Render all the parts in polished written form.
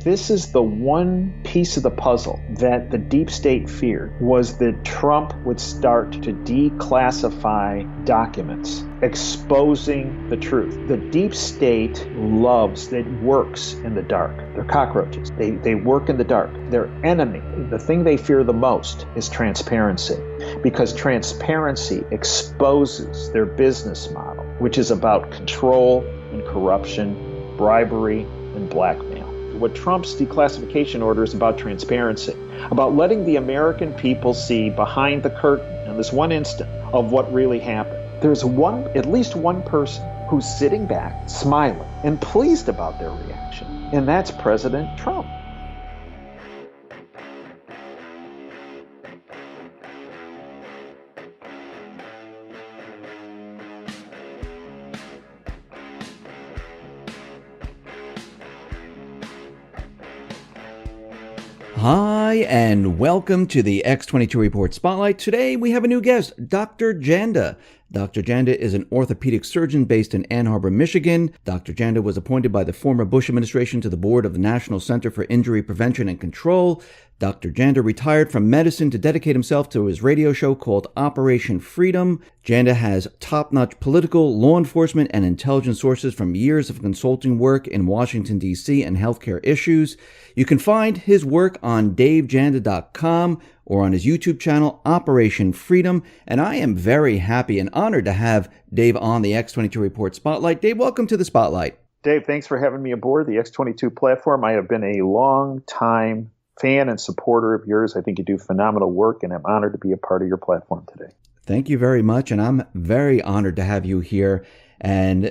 This is the one piece of the puzzle that the deep state feared, was that Trump would start to declassify documents, exposing the truth. The deep state loves, it works in the dark. They're cockroaches. They work in the dark. Their enemy, the thing they fear the most, is transparency, because transparency exposes their business model, which is about control and corruption, bribery and blackmail. What Trump's declassification order is about transparency, about letting the American people see behind the curtain in this one instant of what really happened. There's at least one person who's sitting back, smiling, and pleased about their reaction, and that's President Trump. Hi, and welcome to the X22 Report Spotlight. Today we have a new guest, Dr. Janda. Dr. Janda is an orthopedic surgeon based in Ann Arbor, Michigan. Dr. Janda was appointed by the former Bush administration to the board of the National Center for Injury Prevention and Control. Dr. Janda retired from medicine to dedicate himself to his radio show called Operation Freedom. Janda has top-notch political, law enforcement, and intelligence sources from years of consulting work in Washington, D.C. and healthcare issues. You can find his work on davejanda.com or on his YouTube channel, Operation Freedom. And I am very happy and honored to have Dave on the X22 Report Spotlight. Dave, welcome to the Spotlight. Dave, thanks for having me aboard the X22 platform. I have been a long-time fan and supporter of yours. I think you do phenomenal work, and I'm honored to be a part of your platform today. Thank you very much, and I'm very honored to have you here. And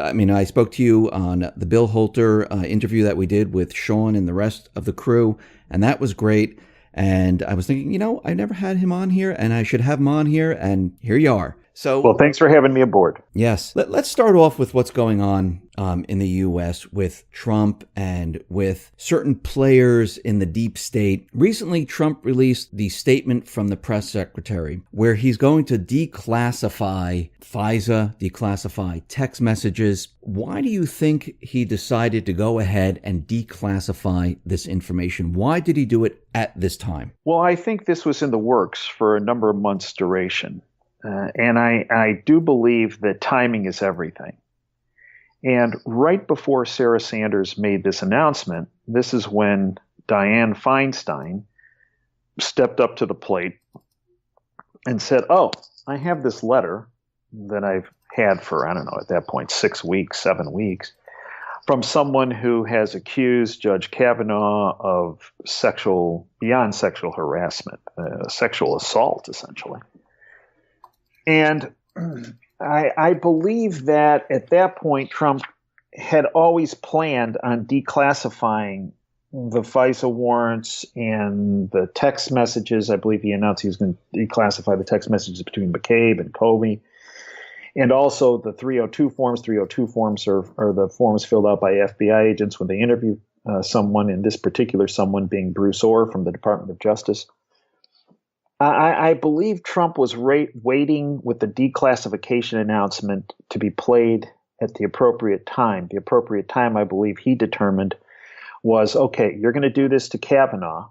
I spoke to you on the Bill Holter interview that we did with Sean and the rest of the crew, and that was great. And I was thinking, I never had him on here, and I should have him on here, and here you are. So, well, thanks for having me aboard. Yes. Let's start off with what's going on in the U.S. with Trump and with certain players in the deep state. Recently, Trump released the statement from the press secretary where he's going to declassify FISA, declassify text messages. Why do you think he decided to go ahead and declassify this information? Why did he do it at this time? Well, I think this was in the works for a number of months' duration. And I do believe that timing is everything. And right before Sarah Sanders made this announcement, this is when Dianne Feinstein stepped up to the plate and said, I have this letter that I've had for, I don't know, at that point, 6 weeks, 7 weeks, from someone who has accused Judge Kavanaugh of beyond sexual harassment, sexual assault, essentially. And I believe that at that point, Trump had always planned on declassifying the FISA warrants and the text messages. I believe he announced he was going to declassify the text messages between McCabe and Comey. And also the 302 forms. 302 forms are the forms filled out by FBI agents when they interview someone, in this particular someone being Bruce Orr from the Department of Justice. I believe Trump was waiting with the declassification announcement to be played at the appropriate time. The appropriate time, I believe he determined, was, okay, you're going to do this to Kavanaugh.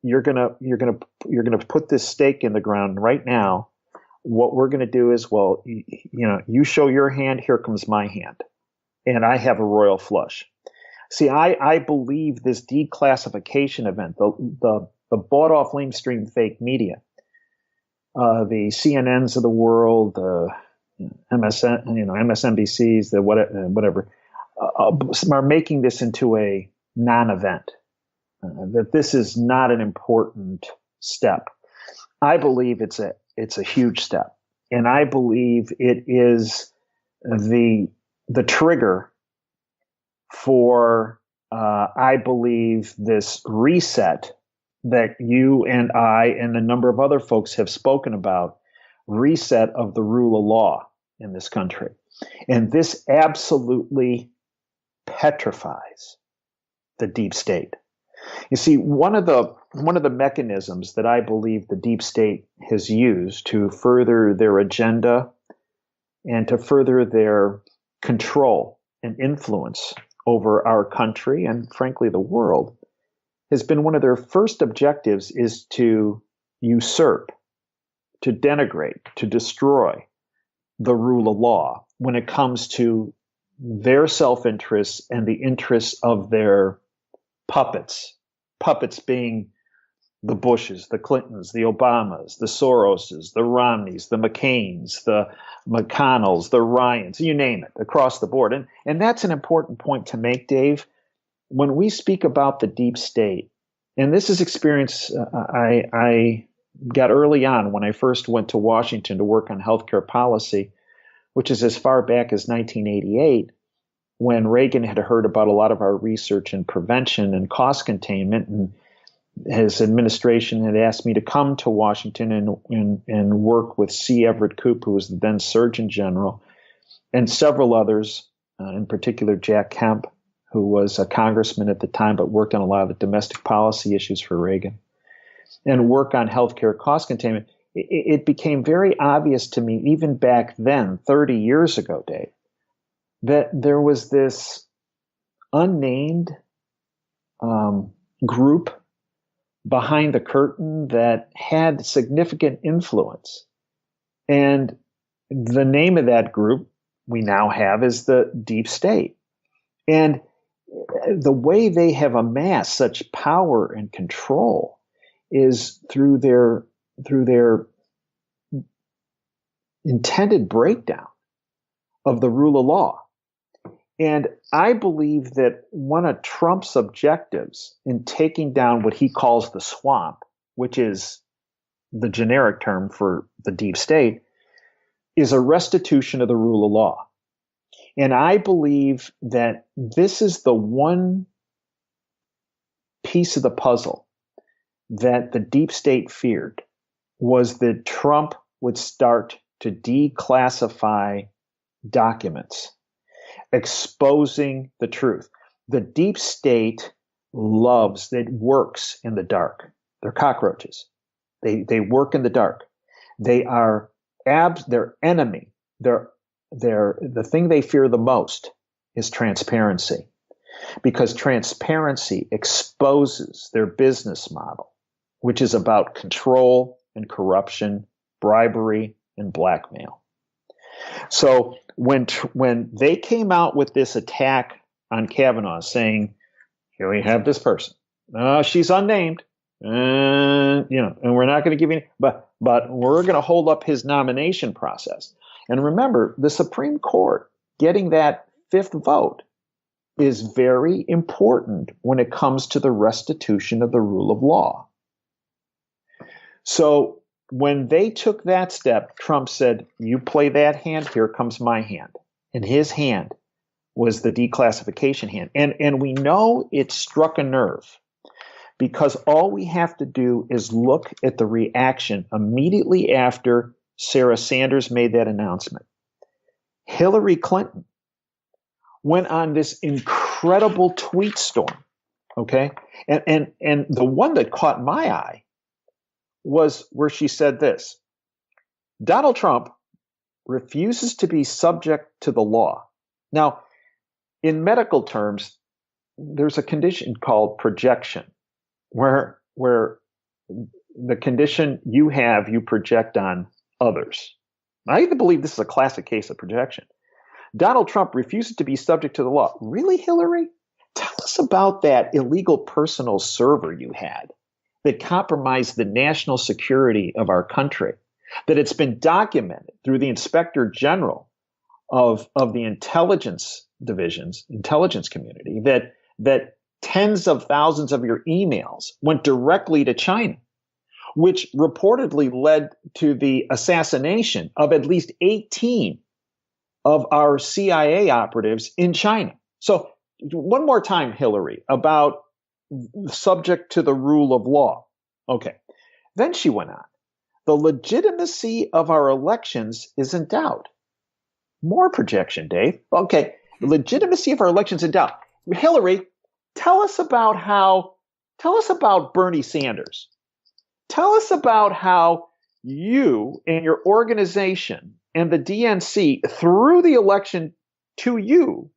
You're going to put this stake in the ground right now. What we're going to do is, well, you show your hand, here comes my hand, and I have a royal flush. See, I believe this declassification event, the bought-off lamestream fake media, the CNNs of the world, the MSNBCs, the whatever, are making this into a non-event. That this is not an important step. I believe it's a huge step, and I believe it is the trigger for I believe this reset that you and I and a number of other folks have spoken about, reset of the rule of law in this country. And this absolutely petrifies the deep state. You see, one of the mechanisms that I believe the deep state has used to further their agenda and to further their control and influence over our country and frankly the world has been one of their first objectives is to usurp, to denigrate, to destroy the rule of law when it comes to their self-interests and the interests of their puppets. Puppets being the Bushes, the Clintons, the Obamas, the Soroses, the Romneys, the McCains, the McConnells, the Ryans, you name it, across the board. And that's an important point to make, Dave. When we speak about the deep state, and this is experience I got early on when I first went to Washington to work on healthcare policy, which is as far back as 1988, when Reagan had heard about a lot of our research in prevention and cost containment, and his administration had asked me to come to Washington and work with C. Everett Koop, who was the then Surgeon General, and several others, in particular Jack Kemp, who was a congressman at the time but worked on a lot of the domestic policy issues for Reagan, and work on healthcare cost containment. It became very obvious to me, even back then, 30 years ago, Dave, that there was this unnamed group behind the curtain that had significant influence. And the name of that group we now have is the deep state. And the way they have amassed such power and control is through their intended breakdown of the rule of law. And I believe that one of Trump's objectives in taking down what he calls the swamp, which is the generic term for the deep state, is a restitution of the rule of law. And I believe that this is the one piece of the puzzle that the deep state feared, was that Trump would start to declassify documents, exposing the truth. The deep state loves, that works in the dark. They're cockroaches. They work in the dark. They are their enemy. The thing they fear the most is transparency, because transparency exposes their business model, which is about control and corruption, bribery and blackmail. So when they came out with this attack on Kavanaugh, saying, "Here we have this person. She's unnamed, and we're not going to give you, but we're going to hold up his nomination process." And remember, the Supreme Court getting that fifth vote is very important when it comes to the restitution of the rule of law. So when they took that step, Trump said, "You play that hand, here comes my hand." And his hand was the declassification hand. And we know it struck a nerve, because all we have to do is look at the reaction immediately after Sarah Sanders made that announcement. Hillary Clinton went on this incredible tweet storm, okay? And the one that caught my eye was where she said this: "Donald Trump refuses to be subject to the law." Now, in medical terms, there's a condition called projection, where the condition you have, you project on others. I even believe this is a classic case of projection. Donald Trump refuses to be subject to the law. Really, Hillary? Tell us about that illegal personal server you had that compromised the national security of our country, that it's been documented through the Inspector General of the intelligence divisions, intelligence community, that tens of thousands of your emails went directly to China, which reportedly led to the assassination of at least 18 of our CIA operatives in China. So one more time, Hillary, about subject to the rule of law. Okay. Then she went on. "The legitimacy of our elections is in doubt." More projection, Dave. Okay. The legitimacy of our elections in doubt. Hillary, tell us about Bernie Sanders. Tell us about how you and your organization and the DNC, through the election to you,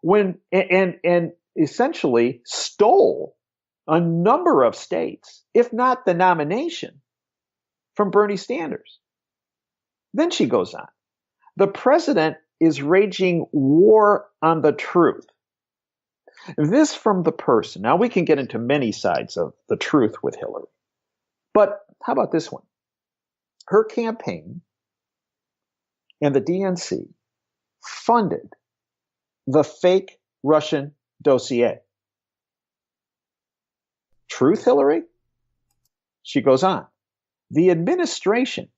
and essentially stole a number of states, if not the nomination, from Bernie Sanders. Then she goes on. The president is raging war on the truth. This from the person. Now, we can get into many sides of the truth with Hillary. But how about this one? Her campaign and the DNC funded the fake Russian dossier. Truth, Hillary? She goes on. The administration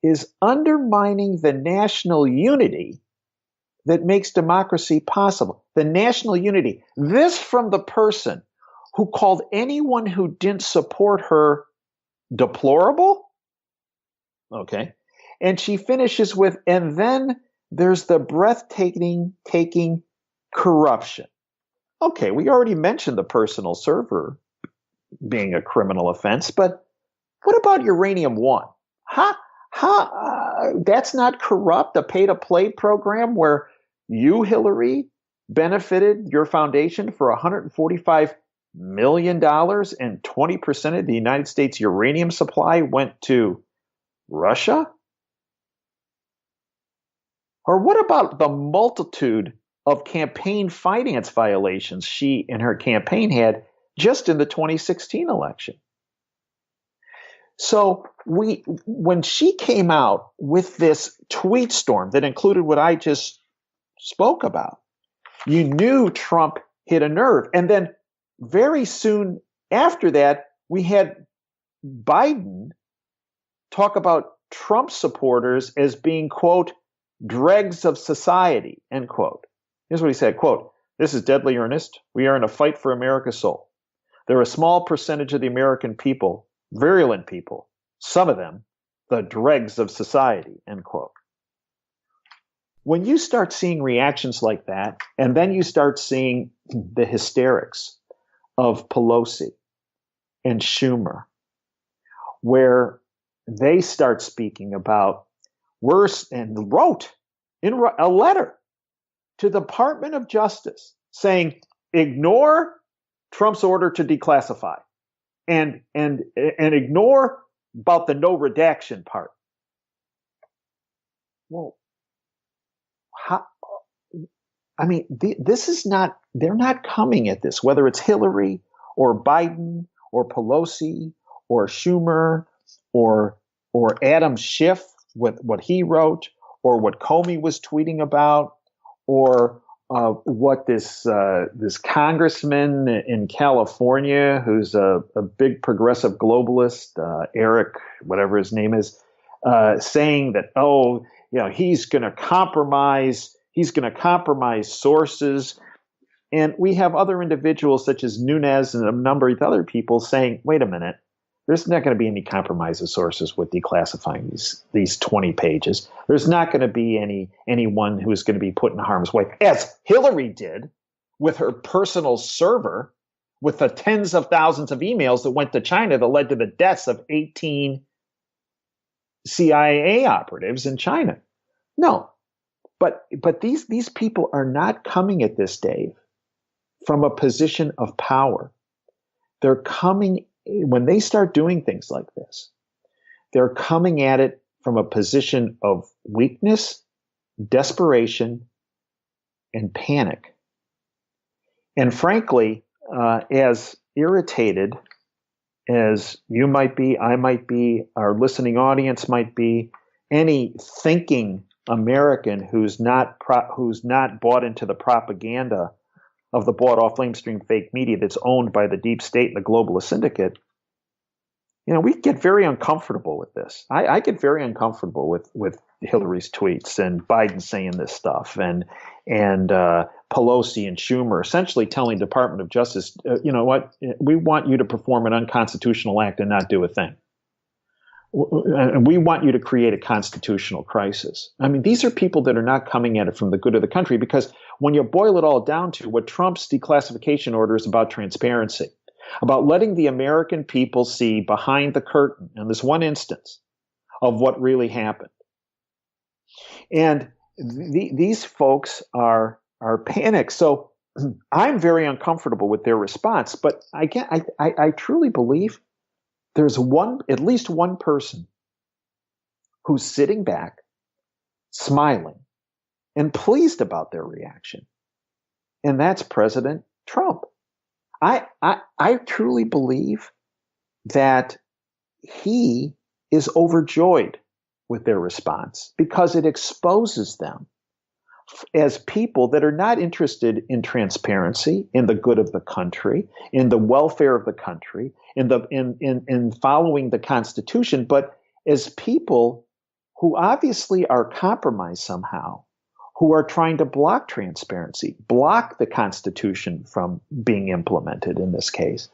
is undermining the national unity that makes democracy possible. The national unity. This from the person who called anyone who didn't support her deplorable. Okay. And she finishes with, and then there's the breathtaking corruption. Okay, we already mentioned the personal server being a criminal offense, but what about Uranium One? That's not corrupt, a pay-to-play program where you, Hillary, benefited your foundation for $145 million and 20% of the United States uranium supply went to Russia? Or what about the multitude of campaign finance violations she and her campaign had just in the 2016 election? So when she came out with this tweet storm that included what I just spoke about, you knew Trump hit a nerve. And then very soon after that, we had Biden talk about Trump supporters as being, quote, dregs of society, end quote. Here's what he said, quote, this is deadly earnest. We are in a fight for America's soul. There are a small percentage of the American people, virulent people, some of them, the dregs of society, end quote. When you start seeing reactions like that, and then you start seeing the hysterics of Pelosi and Schumer, where they start speaking about worse and wrote in a letter to the Department of Justice saying, ignore Trump's order to declassify and ignore about the no redaction part. Well, this is not, they're not coming at this, whether it's Hillary or Biden or Pelosi or Schumer or Adam Schiff with what he wrote, or what Comey was tweeting about, or what this congressman in California, who's a big progressive globalist, Eric, whatever his name is, saying that, he's going to compromise sources. And we have other individuals such as Nunes and a number of other people saying, wait a minute, there's not going to be any compromise of sources with declassifying these 20 pages. There's not going to be anyone who is going to be put in harm's way, as Hillary did with her personal server, with the tens of thousands of emails that went to China that led to the deaths of 18 CIA operatives in China. No, but these people are not coming at this, Dave, from a position of power. They're coming, when they start doing things like this, they're coming at it from a position of weakness, desperation, and panic. And frankly, as irritated as you might be, I might be, our listening audience might be, any thinking American who's not bought into the propaganda of the bought-off lamestream fake media that's owned by the deep state and the globalist syndicate, we get very uncomfortable with this. I get very uncomfortable with Hillary's tweets and Biden saying this stuff and Pelosi and Schumer essentially telling the Department of Justice, we want you to perform an unconstitutional act and not do a thing. And we want you to create a constitutional crisis. I mean, these are people that are not coming at it from the good of the country, because when you boil it all down to what Trump's declassification order is about, transparency, about letting the American people see behind the curtain in this one instance of what really happened. And these folks are are panicked. So I'm very uncomfortable with their response. But again, I truly believe there's at least one person who's sitting back, smiling, and pleased about their reaction. And that's President Trump. I truly believe that he is overjoyed with their response because it exposes them as people that are not interested in transparency, in the good of the country, in the welfare of the country, in following the Constitution, but as people who obviously are compromised somehow, who are trying to block transparency, block the Constitution from being implemented in this case.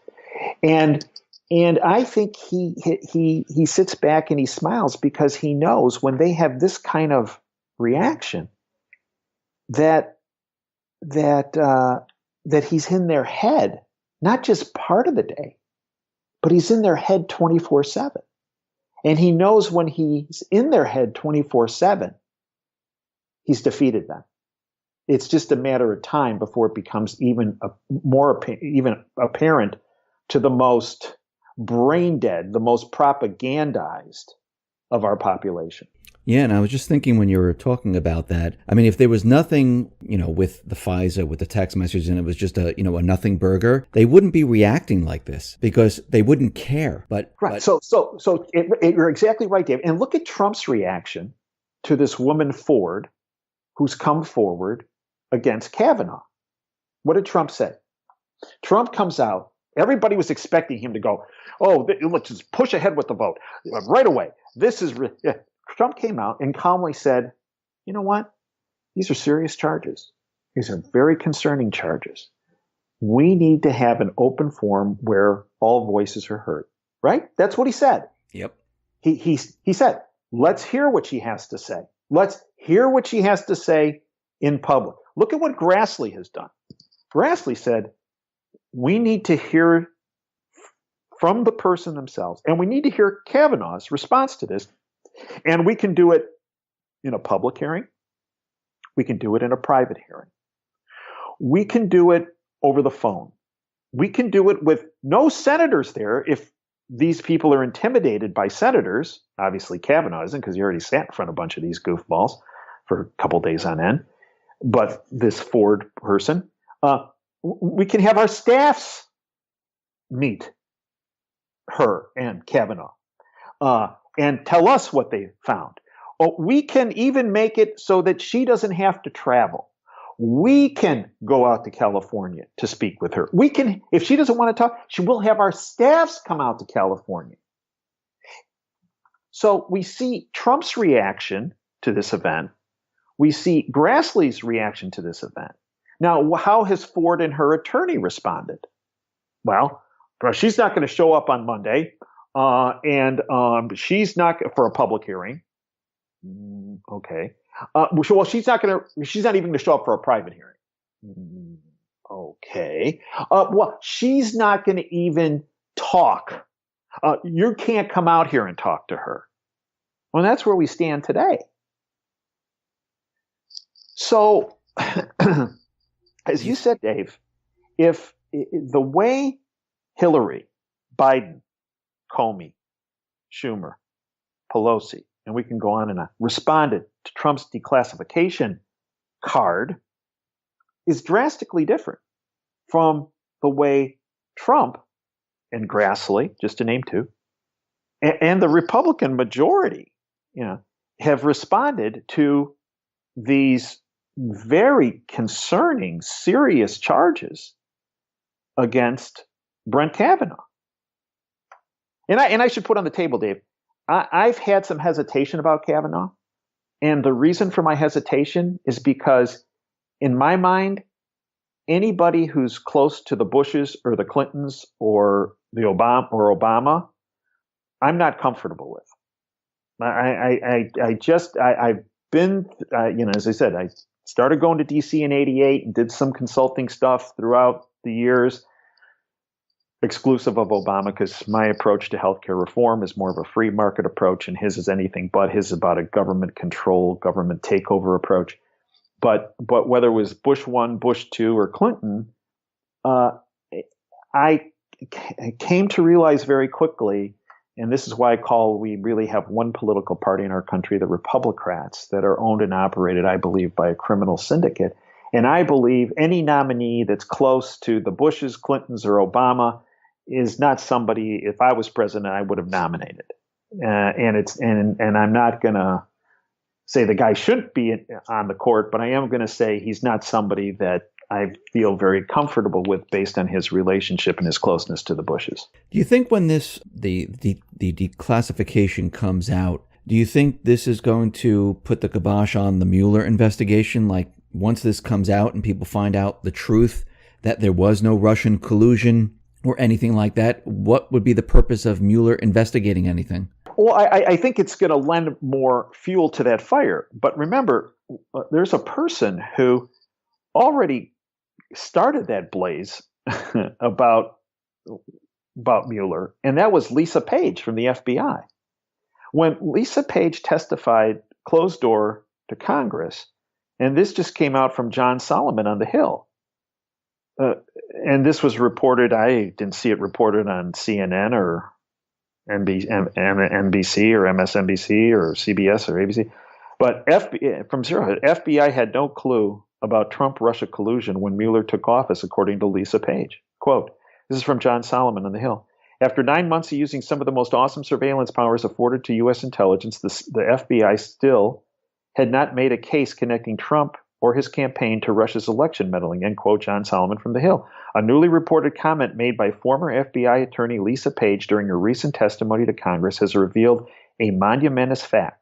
And I think he sits back and he smiles because he knows when they have this kind of reaction that he's in their head, not just part of the day, but he's in their head 24/7. And he knows when he's in their head 24/7, he's defeated them. It's just a matter of time before it becomes even apparent to the most brain dead, the most propagandized of our population. Yeah, and I was just thinking when you were talking about that, I mean, if there was nothing, with the FISA, with the text message, and it was just a nothing burger, they wouldn't be reacting like this because they wouldn't care. But right. So you're exactly right, Dave. And look at Trump's reaction to this woman Ford, who's come forward against Kavanaugh. What did Trump say? Trump comes out. Everybody was expecting him to go, let's just push ahead with the vote right away. Trump came out and calmly said, you know what? These are serious charges. These are very concerning charges. We need to have an open forum where all voices are heard. Right? That's what he said. Yep. He said, let's hear what she has to say. Let's hear what she has to say in public. Look at what Grassley has done. Grassley said, we need to hear from the person themselves, and we need to hear Kavanaugh's response to this. And we can do it in a public hearing. We can do it in a private hearing. We can do it over the phone. We can do it with no senators there if these people are intimidated by senators. Obviously, Kavanaugh isn't because he already sat in front of a bunch of these goofballs for a couple days on end. But this Ford person, we can have our staffs meet her and Kavanaugh and tell us what they found. We can even make it so that she doesn't have to travel. We can go out to California to speak with her. We can, if she doesn't want to talk, she will have our staffs come out to California. So we see Trump's reaction to this event. We see Grassley's reaction to this event. Now, how has Ford and her attorney responded? Well, she's not going to show up on Monday, and she's not for a public hearing. Okay. Well, she's not even going to show up for a private hearing. Okay. Well, she's not going to even talk. You can't come out here and talk to her. Well, that's where we stand today. So, as you said, Dave, if the way Hillary, Biden, Comey, Schumer, Pelosi, and we can go on and on, responded to Trump's declassification card is drastically different from the way Trump and Grassley, just to name two, and the Republican majority, have responded to these very concerning, serious charges against Brett Kavanaugh. And I should put on the table, Dave, I've had some hesitation about Kavanaugh. And the reason for my hesitation is because, in my mind, anybody who's close to the Bushes or the Clintons or the Obama, I'm not comfortable with. I've been, as I said, I started going to DC in '88 and did some consulting stuff throughout the years, exclusive of Obama, because my approach to healthcare reform is more of a free market approach, and his is anything but. His is about a government control, government takeover approach. But whether it was Bush 1, Bush 2, or Clinton, uh, I came to realize very quickly, and this is why we really have one political party in our country, the Republicrats, that are owned and operated, I believe, by a criminal syndicate. And I believe any nominee that's close to the Bushes, Clintons, or Obama is not somebody, if I was president, I would have nominated. And I'm not going to say the guy shouldn't be on the court, but I am going to say he's not somebody that I feel very comfortable with based on his relationship and his closeness to the Bushes. Do you think when the declassification comes out, do you think this is going to put the kibosh on the Mueller investigation? Like, once this comes out and people find out the truth, that there was no Russian collusion or anything like that, what would be the purpose of Mueller investigating anything? Well, I think it's going to lend more fuel to that fire. But remember, there's a person who already started that blaze about Mueller, and that was Lisa Page from the FBI. When Lisa Page testified closed door to Congress, and this just came out from John Solomon on the Hill, and this was reported, I didn't see it reported on CNN or NBC or MSNBC or CBS or ABC, but FBI had no clue about Trump-Russia collusion when Mueller took office, according to Lisa Page. Quote, this is from John Solomon on the Hill. After 9 months of using some of the most awesome surveillance powers afforded to U.S. intelligence, the FBI still had not made a case connecting Trump or his campaign to Russia's election meddling, end quote, John Solomon from the Hill. A newly reported comment made by former FBI attorney Lisa Page during her recent testimony to Congress has revealed a monumentous fact.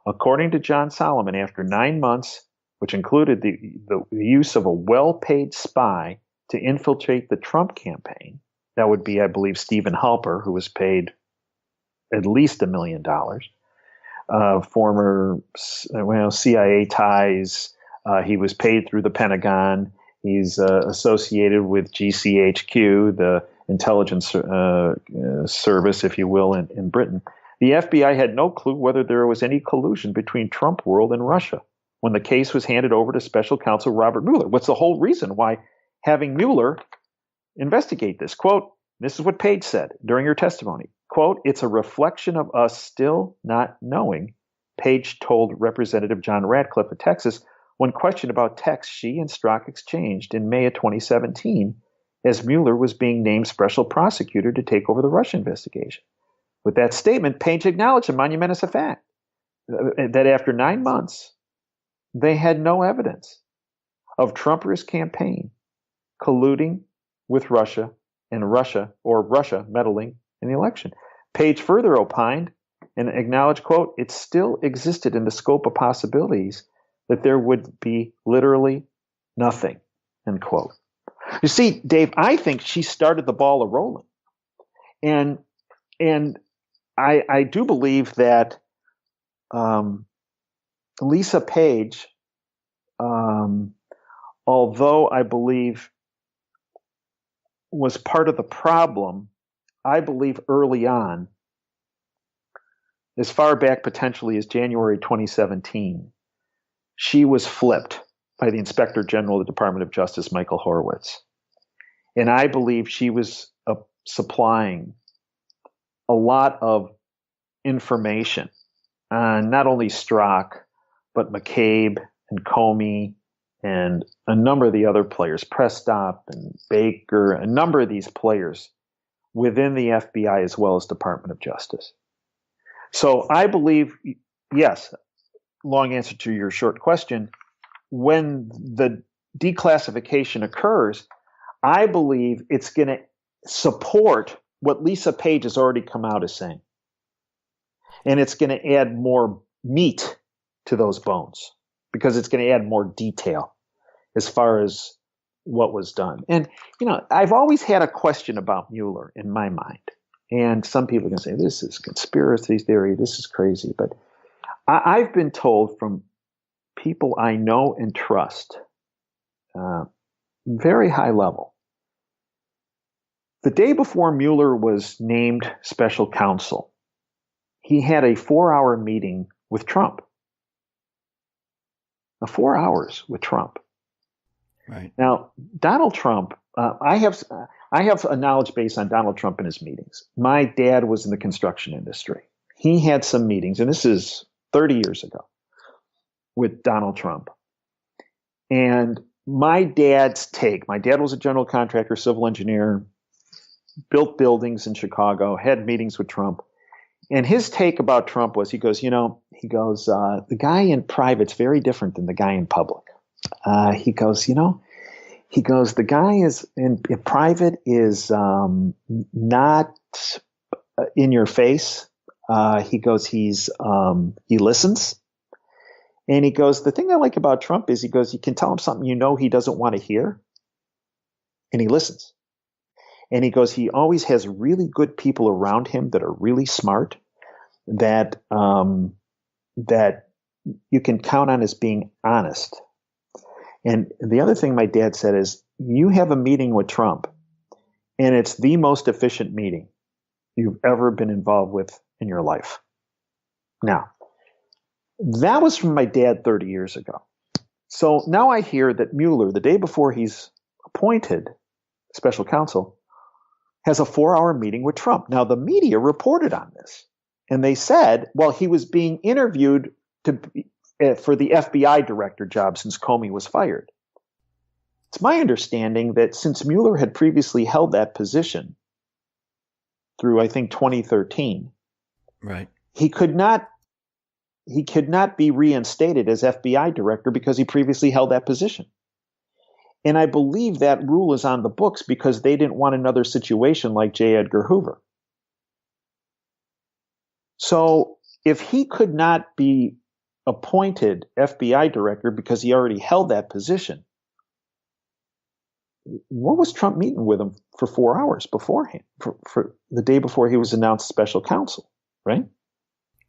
According to John Solomon, after 9 months, which included the use of a well-paid spy to infiltrate the Trump campaign, that would be, I believe, Stephen Halper, who was paid at least $1 million, former CIA ties. He was paid through the Pentagon. He's associated with GCHQ, the intelligence service, if you will, in Britain. The FBI had no clue whether there was any collusion between Trump world and Russia when the case was handed over to special counsel Robert Mueller. What's the whole reason why having Mueller investigate this? Quote, this is what Page said during her testimony. Quote, it's a reflection of us still not knowing, Page told Representative John Ratcliffe of Texas when questioned about texts she and Strzok exchanged in May of 2017 as Mueller was being named special prosecutor to take over the Russia investigation. With that statement, Page acknowledged a monumentous fact that after 9 months, they had no evidence of Trump or his campaign colluding with Russia and Russia meddling in the election. Page further opined and acknowledged, quote, it still existed in the scope of possibilities that there would be literally nothing, end quote. You see, Dave, I think she started the ball a-rolling. And I do believe that Lisa Page, although I believe was part of the problem, I believe early on, as far back potentially as January 2017, she was flipped by the Inspector General of the Department of Justice, Michael Horowitz. And I believe she was supplying a lot of information on not only Strzok, but McCabe and Comey and a number of the other players, Prestop and Baker, a number of these players within the FBI as well as Department of Justice. So I believe, yes, long answer to your short question, when the declassification occurs, I believe it's going to support what Lisa Page has already come out as saying. And it's going to add more meat to those bones because it's going to add more detail as far as what was done. And, I've always had a question about Mueller in my mind. And some people can say, this is conspiracy theory, this is crazy. But I've been told from people I know and trust, very high level, the day before Mueller was named special counsel, he had a 4-hour meeting with Trump. 4 hours with Trump. Right. Now, Donald Trump, I have a knowledge base on Donald Trump and his meetings. My dad was in the construction industry. He had some meetings, and this is 30 years ago, with Donald Trump. And my dad was a general contractor, civil engineer, built buildings in Chicago, had meetings with Trump. And his take about Trump was, he goes, the guy in private's very different than the guy in public. He goes, the guy is in private is not in your face. He goes, he listens. And he goes, the thing I like about Trump is, he goes, you can tell him something he doesn't want to hear, and he listens. And he goes, he always has really good people around him that are really smart, that you can count on as being honest. And the other thing my dad said is, you have a meeting with Trump, and it's the most efficient meeting you've ever been involved with in your life. Now, that was from my dad 30 years ago. So now I hear that Mueller, the day before he's appointed special counsel, has a 4-hour meeting with Trump. Now, the media reported on this, and they said, well, he was being interviewed for the FBI director job since Comey was fired. It's my understanding that since Mueller had previously held that position through, I think, 2013, right, he could not be reinstated as FBI director because he previously held that position. And I believe that rule is on the books because they didn't want another situation like J. Edgar Hoover. So if he could not be appointed FBI director because he already held that position, what was Trump meeting with him for 4 hours beforehand, for the day before he was announced special counsel, right?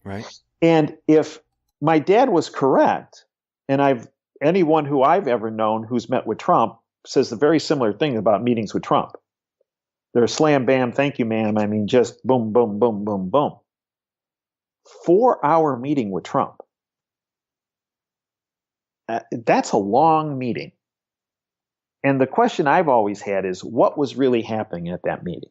Right. And if my dad was correct, and anyone who I've ever known who's met with Trump says the very similar thing about meetings with Trump. They're slam, bam, thank you, ma'am. I mean, just boom, boom, boom, boom, boom. 4-hour meeting with Trump. That's a long meeting. And the question I've always had is, what was really happening at that meeting?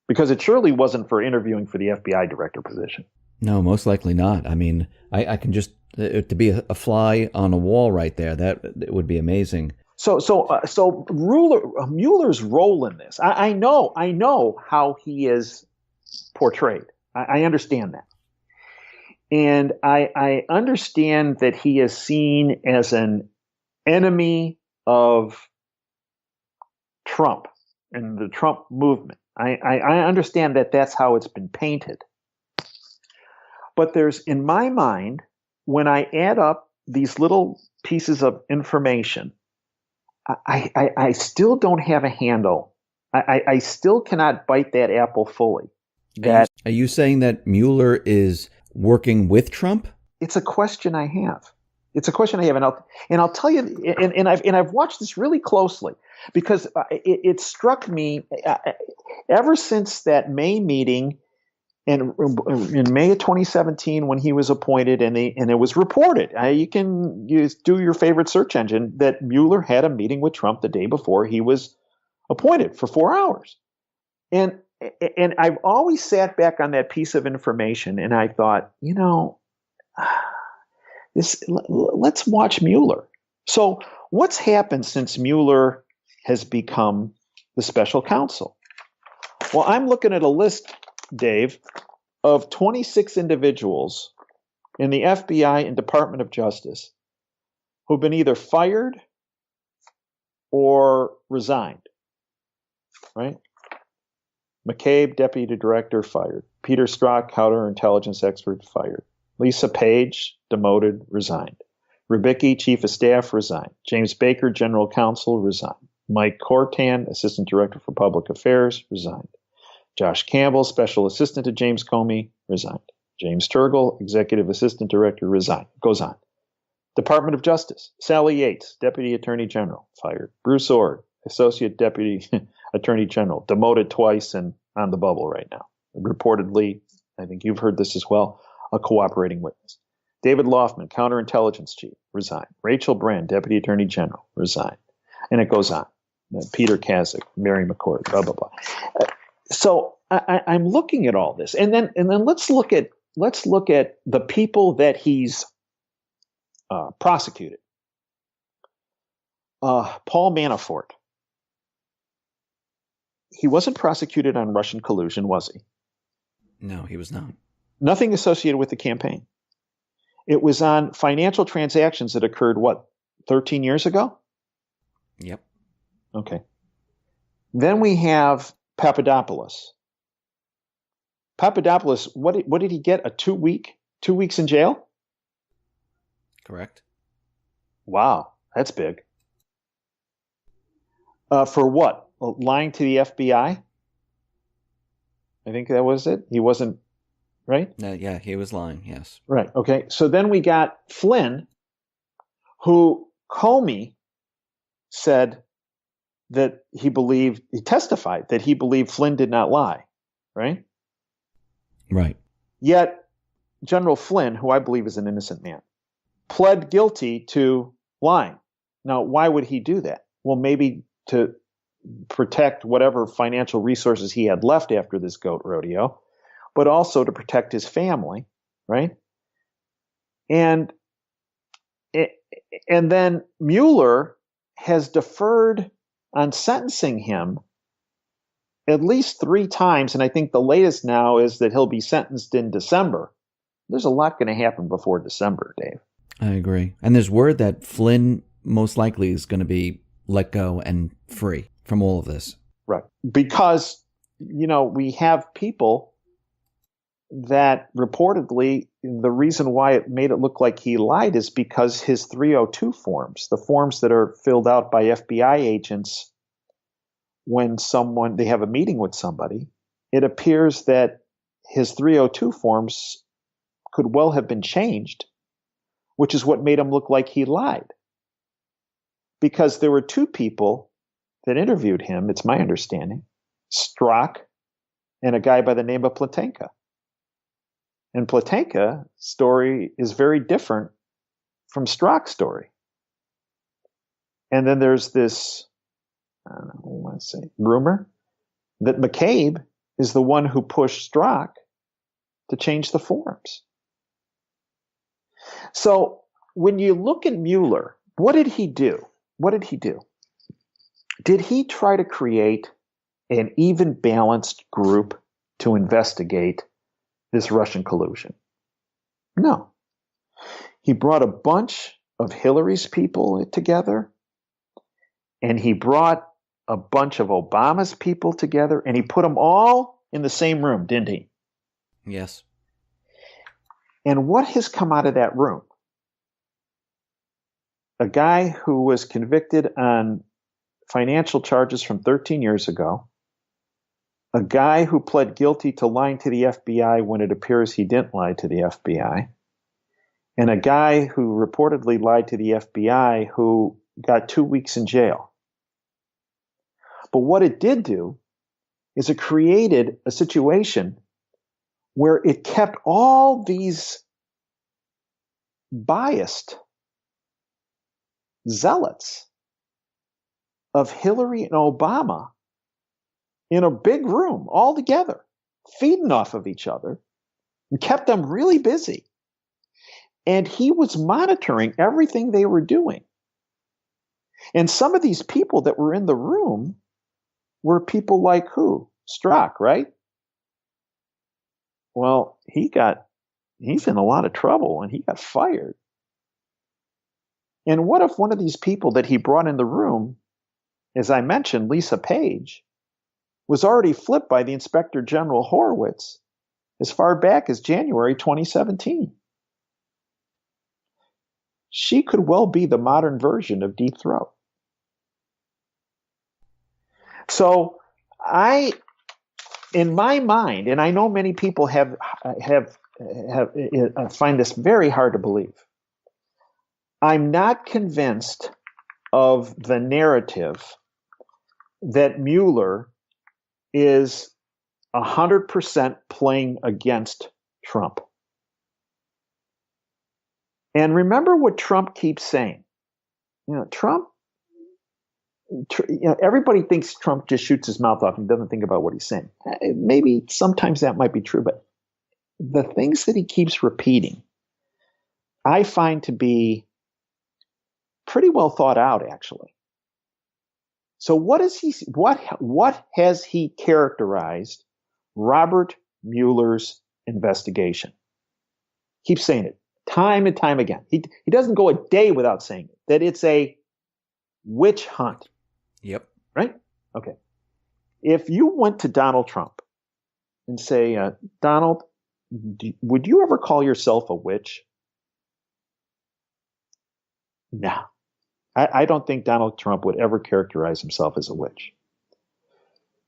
Because it surely wasn't for interviewing for the FBI director position. No, most likely not. I mean, I can just, to be a fly on a wall right there, it would be amazing. So Mueller's role in this, I know how he is portrayed. I understand that. And I understand that he is seen as an enemy of Trump and the Trump movement. I understand that that's how it's been painted. But there's, in my mind, when I add up these little pieces of information, I still don't have a handle. I still cannot bite that apple fully. Are you saying that Mueller is working with Trump? It's a question I have. And I'll tell you, and I've watched this really closely because it struck me ever since that May meeting. And in May of 2017, when he was appointed, and it was reported, you can do your favorite search engine, that Mueller had a meeting with Trump the day before he was appointed for 4 hours. And I've always sat back on that piece of information, and I thought, let's watch Mueller. So what's happened since Mueller has become the special counsel? Well, I'm looking at a list, Dave, of 26 individuals in the FBI and Department of Justice who've been either fired or resigned, right? McCabe, deputy director, fired. Peter Strzok, counterintelligence expert, fired. Lisa Page, demoted, resigned. Rubicki, chief of staff, resigned. James Baker, general counsel, resigned. Mike Cortan, assistant director for public affairs, resigned. Josh Campbell, special assistant to James Comey, resigned. James Turgle, executive assistant director, resigned. Goes on. Department of Justice, Sally Yates, deputy attorney general, fired. Bruce Ord, associate deputy attorney general, demoted twice and on the bubble right now. Reportedly, I think you've heard this as well, a cooperating witness. David Loffman, counterintelligence chief, resign. Rachel Brand, Deputy Attorney General, resign. And it goes on. Peter Kazik, Mary McCord, blah, blah, blah. So I'm looking at all this. And then let's look at the people that he's prosecuted. Paul Manafort. He wasn't prosecuted on Russian collusion, was he? No, he was not. Nothing associated with the campaign. It was on financial transactions that occurred, 13 years ago? Yep. Okay. Then we have Papadopoulos. Papadopoulos, what did he get? 2 weeks in jail? Correct. Wow, that's big. For what? Lying to the FBI? I think that was it. He wasn't, right? Yeah, he was lying, yes. Right, okay. So then we got Flynn, who Comey said that he testified that he believed Flynn did not lie, right? Right. Yet General Flynn, who I believe is an innocent man, pled guilty to lying. Now, why would he do that? Well, maybe to protect whatever financial resources he had left after this goat rodeo, but also to protect his family, right? And then Mueller has deferred on sentencing him at least 3 times, and I think the latest now is that he'll be sentenced in December. There's a lot going to happen before December, Dave. I agree. And there's word that Flynn most likely is going to be let go and free from all of this. Right. Because, we have people that reportedly, the reason why it made it look like he lied is because his 302 forms, the forms that are filled out by FBI agents when they have a meeting with somebody, it appears that his 302 forms could well have been changed, which is what made him look like he lied. Because there were 2 people that interviewed him, it's my understanding, Strzok and a guy by the name of Platenka. And Platenka's story is very different from Strzok's story. And then there's this, I don't know what you want to say, rumor that McCabe is the one who pushed Strzok to change the forms. So when you look at Mueller, what did he do? Did he try to create an even balanced group to investigate this Russian collusion? No. He brought a bunch of Hillary's people together, and he brought a bunch of Obama's people together, and he put them all in the same room, didn't he? Yes. And what has come out of that room? A guy who was convicted on financial charges from 13 years ago, a guy who pled guilty to lying to the FBI when it appears he didn't lie to the FBI, and a guy who reportedly lied to the FBI who got 2 weeks in jail. But what it did do is it created a situation where it kept all these biased zealots of Hillary and Obama in a big room all together, feeding off of each other, and kept them really busy. And he was monitoring everything they were doing. And some of these people that were in the room were people like who? Strzok, right? Well, he's in a lot of trouble and he got fired. And what if one of these people that he brought in the room, as I mentioned, Lisa Page, was already flipped by the Inspector General Horowitz as far back as January 2017? She could well be the modern version of Deep Throat. So in my mind, and I know many people have find this very hard to believe, I'm not convinced of the narrative that Mueller is 100% playing against Trump. And remember what Trump keeps saying. Everybody thinks Trump just shoots his mouth off and doesn't think about what he's saying. Maybe sometimes that might be true, but the things that he keeps repeating, I find to be pretty well thought out, actually. So what has he characterized Robert Mueller's investigation? Keeps saying it time and time again. He doesn't go a day without saying it, that it's a witch hunt. Yep. Right? Okay. If you went to Donald Trump and say, Donald, would you ever call yourself a witch? No. I don't think Donald Trump would ever characterize himself as a witch.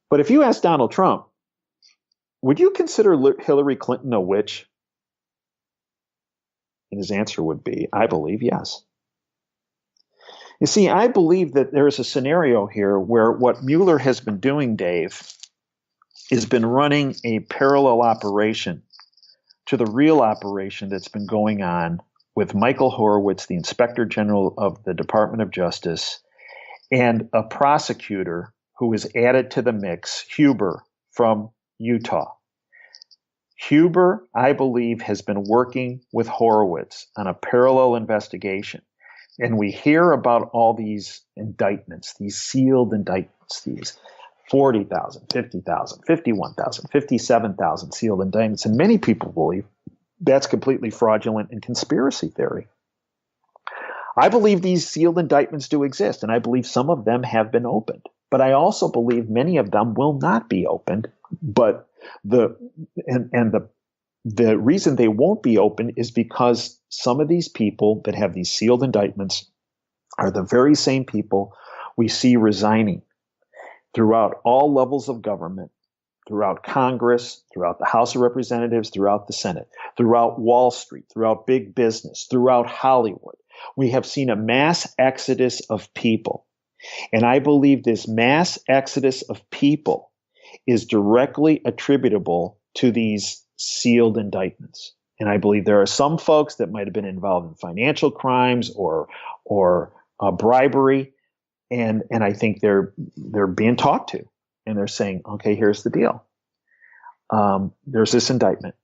But if you ask Donald Trump, would you consider Hillary Clinton a witch? And his answer would be, I believe yes. You see, I believe that there is a scenario here where what Mueller has been doing, Dave, has been running a parallel operation to the real operation that's been going on with Michael Horowitz, the Inspector General of the Department of Justice, and a prosecutor who was added to the mix, Huber from Utah. Huber, I believe, has been working with Horowitz on a parallel investigation. And we hear about all these indictments, these sealed indictments, these 40,000, 50,000, 51,000, 57,000 sealed indictments. And many people believe that's completely fraudulent and conspiracy theory. I believe these sealed indictments do exist, and I believe some of them have been opened. But I also believe many of them will not be opened. But the reason they won't be opened is because some of these people that have these sealed indictments are the very same people we see resigning throughout all levels of government, throughout Congress, throughout the House of Representatives, throughout the Senate, throughout Wall Street, throughout big business, throughout Hollywood. We have seen a mass exodus of people. And I believe this mass exodus of people is directly attributable to these sealed indictments. And I believe there are some folks that might have been involved in financial crimes or bribery, and I think they're being talked to, and they're saying, okay, here's the deal. There's this indictment,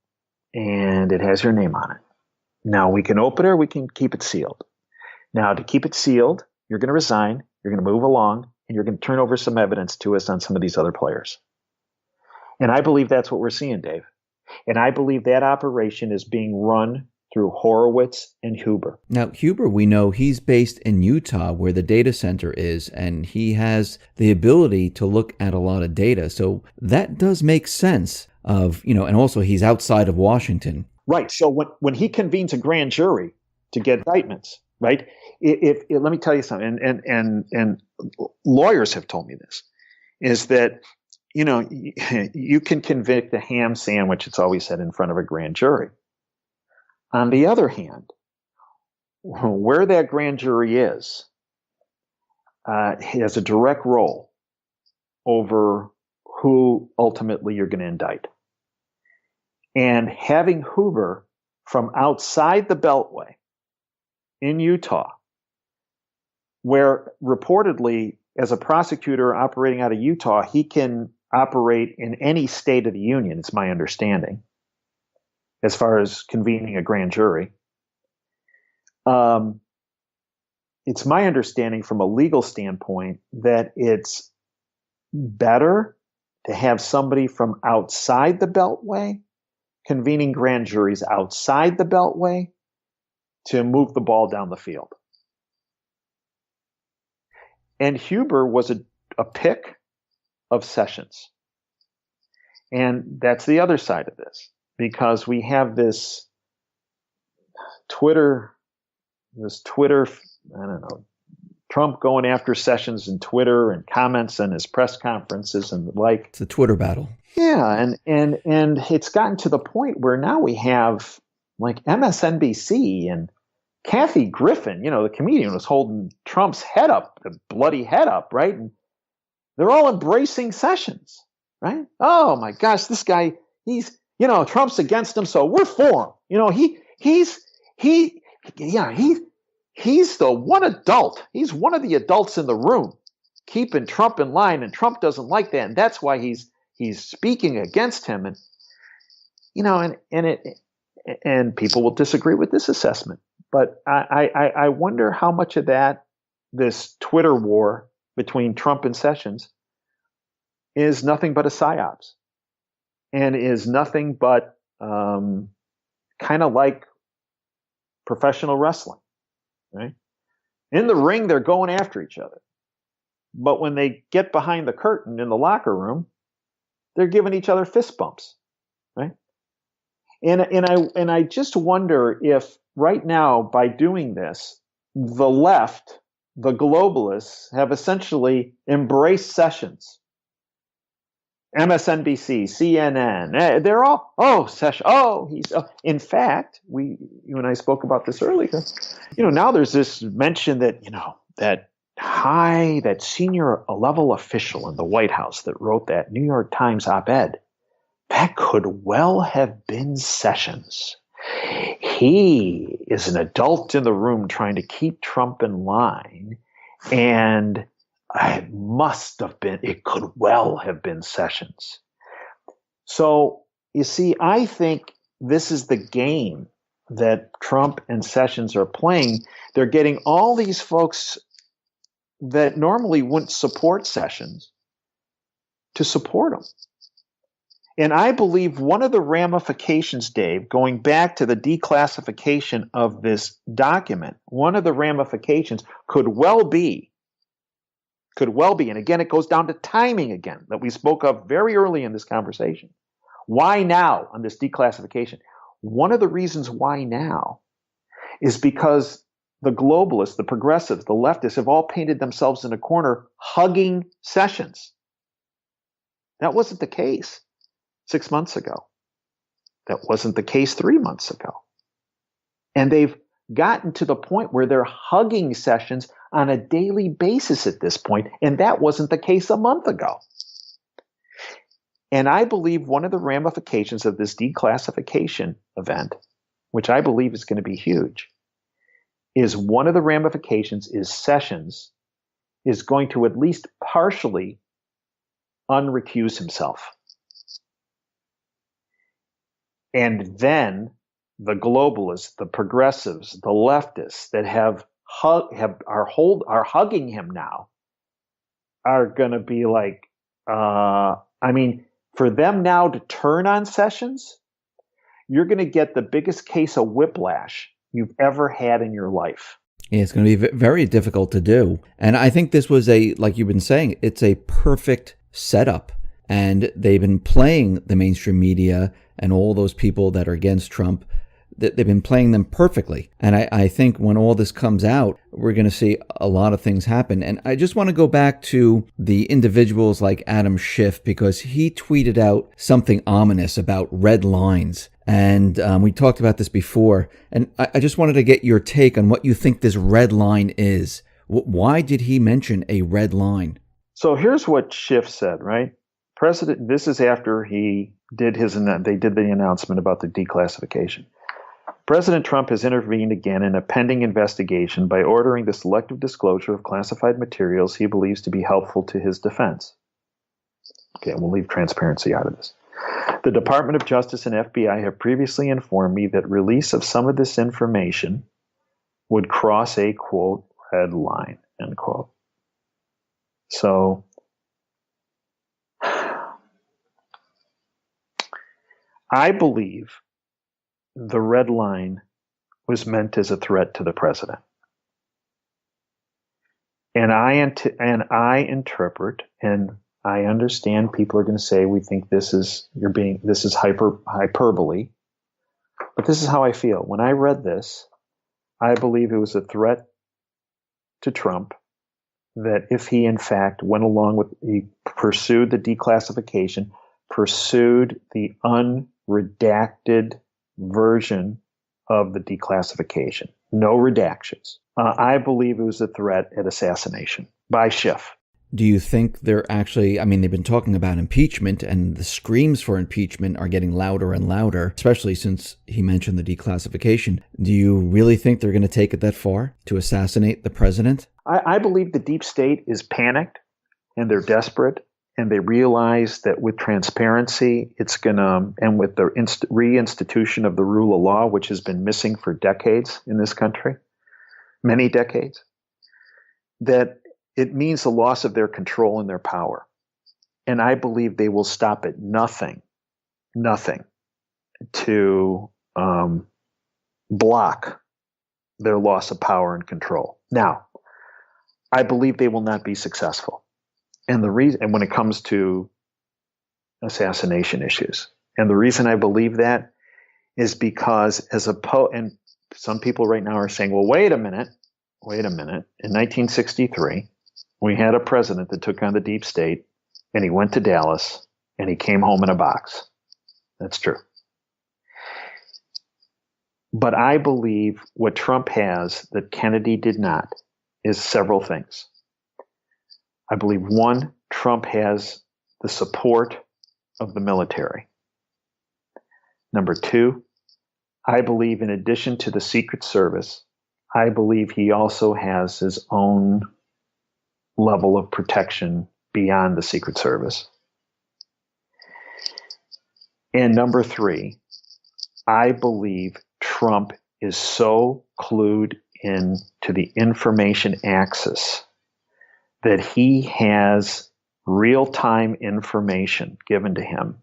and it has your name on it. Now we can open it or we can keep it sealed. Now to keep it sealed, you're going to resign, you're going to move along, and you're going to turn over some evidence to us on some of these other players. And I believe that's what we're seeing, Dave. And I believe that operation is being run through Horowitz and Huber. Now, Huber, we know he's based in Utah where the data center is, and he has the ability to look at a lot of data. So that does make sense and also he's outside of Washington. Right. So when he convenes a grand jury to get indictments, right? Let me tell you something, and lawyers have told me this, is that you can convict a ham sandwich, it's always said, in front of a grand jury. On the other hand, where that grand jury is, has a direct role over who ultimately you're going to indict. And having Huber from outside the Beltway in Utah, where reportedly, as a prosecutor operating out of Utah, he can operate in any state of the union, it's my understanding, as far as convening a grand jury. It's my understanding from a legal standpoint that it's better to have somebody from outside the Beltway convening grand juries outside the Beltway to move the ball down the field. And Huber was a pick of Sessions. And that's the other side of this, because we have this Twitter, I don't know, Trump going after Sessions in Twitter and comments on his press conferences and the like. It's a Twitter battle. Yeah, and it's gotten to the point where now we have like MSNBC and Kathy Griffin, the comedian, was holding Trump's head up, the bloody head up, right? And they're all embracing Sessions, right? Oh my gosh, this guy, he's, Trump's against him, so we're for him. Yeah, he's the one adult. He's one of the adults in the room, keeping Trump in line, and Trump doesn't like that, and that's why he's speaking against him. And and people will disagree with this assessment, but I wonder how much of that, this Twitter war between Trump and Sessions, is nothing but a psyops, and is nothing but kind of like professional wrestling, right? In the ring, they're going after each other, but when they get behind the curtain in the locker room, they're giving each other fist bumps, right? And I just wonder if right now, by doing this, the left, the globalists, have essentially embraced Sessions. MSNBC, CNN, they're all, Sessions, he's. In fact, you and I spoke about this earlier. Now there's this mention that that senior level official in the White House that wrote that New York Times op-ed, that could well have been Sessions. He is an adult in the room trying to keep Trump in line, and it could well have been Sessions. So, you see, I think this is the game that Trump and Sessions are playing. They're getting all these folks that normally wouldn't support Sessions to support him. And I believe one of the ramifications, Dave, going back to the declassification of this document, one of the ramifications could well be, and again, it goes down to timing again, that we spoke of very early in this conversation. Why now on this declassification? One of the reasons why now is because the globalists, the progressives, the leftists have all painted themselves in a corner hugging Sessions. That wasn't the case 6 months ago. That wasn't the case 3 months ago. And they've gotten to the point where they're hugging Sessions on a daily basis at this point, and that wasn't the case a month ago. And I believe one of the ramifications of this declassification event, which I believe is going to be huge, is one of the ramifications is Sessions is going to at least partially unrecuse himself. And then the globalists, the progressives, the leftists that are hugging him now are going to be like, for them now to turn on Sessions, you're going to get the biggest case of whiplash you've ever had in your life. Yeah, it's going to be very difficult to do. And I think this was like you've been saying, it's a perfect setup. And they've been playing the mainstream media and all those people that are against Trump. They've been playing them perfectly. And I think when all this comes out, we're going to see a lot of things happen. And I just want to go back to the individuals like Adam Schiff, because he tweeted out something ominous about red lines. And we talked about this before. And I just wanted to get your take on what you think this red line is. Why did he mention a red line? So here's what Schiff said, right? This is after they did the announcement about the declassification. President Trump has intervened again in a pending investigation by ordering the selective disclosure of classified materials he believes to be helpful to his defense. Okay, we'll leave transparency out of this. The Department of Justice and FBI have previously informed me that release of some of this information would cross a, quote, red line, end quote. So I believe the red line was meant as a threat to the president. And I interpret, and I understand people are going to say, we think this is hyperbole. But this is how I feel. When I read this, I believe it was a threat to Trump that if he in fact he pursued the declassification, pursued the unredacted version of the declassification, no redactions. I believe it was a threat at assassination by Schiff. Do you think they're actually, I mean, they've been talking about impeachment, and the screams for impeachment are getting louder and louder, especially since he mentioned the declassification. Do you really think they're going to take it that far to assassinate the president? I believe the deep state is panicked and they're desperate, and they realize that with transparency, it's going to, and with the reinstitution of the rule of law, which has been missing for decades in this country, many decades, that it means the loss of their control and their power. And I believe they will stop at nothing to block their loss of power and control. Now, I believe they will not be successful. And the reason, and when it comes to assassination issues, and the reason I believe that is because and some people right now are saying, well, wait a minute. In 1963, we had a president that took on the deep state, and he went to Dallas, and he came home in a box. That's true. But I believe what Trump has that Kennedy did not is several things. I believe, one, Trump has the support of the military. Number two, I believe in addition to the Secret Service, I believe he also has his own level of protection beyond the Secret Service. And number three, I believe Trump is so clued into the information axis that he has real-time information given to him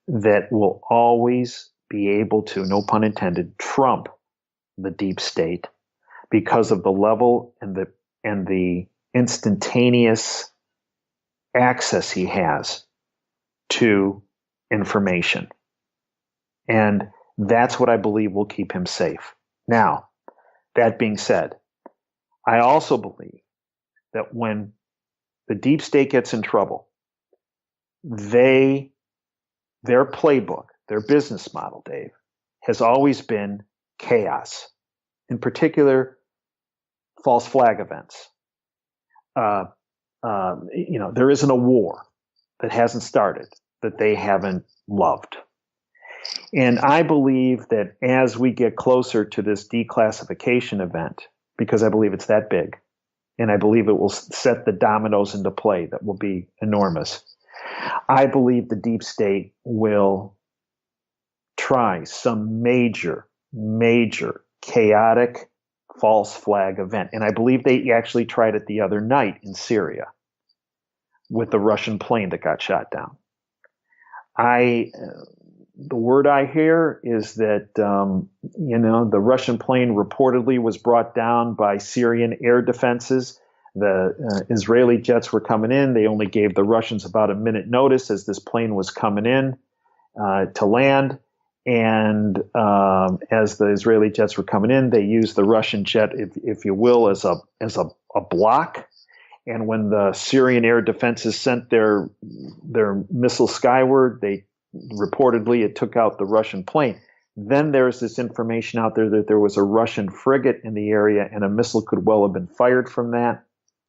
that will always be able to, no pun intended, trump the deep state because of the level and the instantaneous access he has to information. And that's what I believe will keep him safe. Now, that being said, I also believe that when the deep state gets in trouble, their playbook, their business model, Dave, has always been chaos. In particular, false flag events. There isn't a war that hasn't started that they haven't loved. And I believe that as we get closer to this declassification event, because I believe it's that big, and I believe it will set the dominoes into play that will be enormous, I believe the deep state will try some major chaotic false flag event. And I believe they actually tried it the other night in Syria with the Russian plane that got shot down. The word I hear is that, the Russian plane reportedly was brought down by Syrian air defenses. The Israeli jets were coming in. They only gave the Russians about a minute notice as this plane was coming in to land. And as the Israeli jets were coming in, they used the Russian jet, if you will, as a block. And when the Syrian air defenses sent their missile skyward, it took out the Russian plane. Then there's this information out there that there was a Russian frigate in the area, and a missile could well have been fired from that.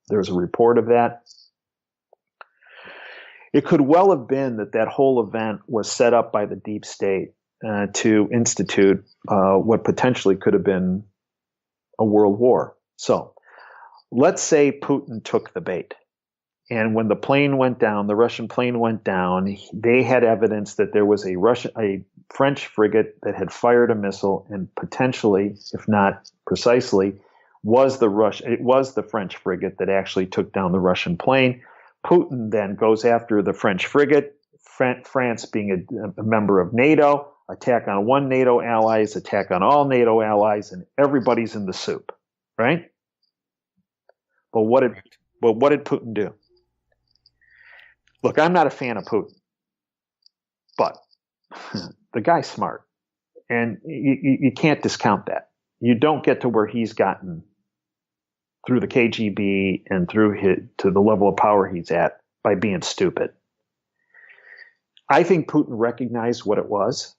There's a report of that. It could well have been that whole event was set up by the deep state to institute what potentially could have been a world war. So let's say Putin took the bait. And when the Russian plane went down, they had evidence that there was a French frigate that had fired a missile, and potentially, if not precisely, it was the French frigate that actually took down the Russian plane. Putin then goes after the French frigate, France being a member of NATO, attack on one NATO ally is attack on all NATO allies, and everybody's in the soup, right? But what did Putin do? Look, I'm not a fan of Putin, but the guy's smart, and you can't discount that. You don't get to where he's gotten through the KGB and to the level of power he's at by being stupid. I think Putin recognized what it was.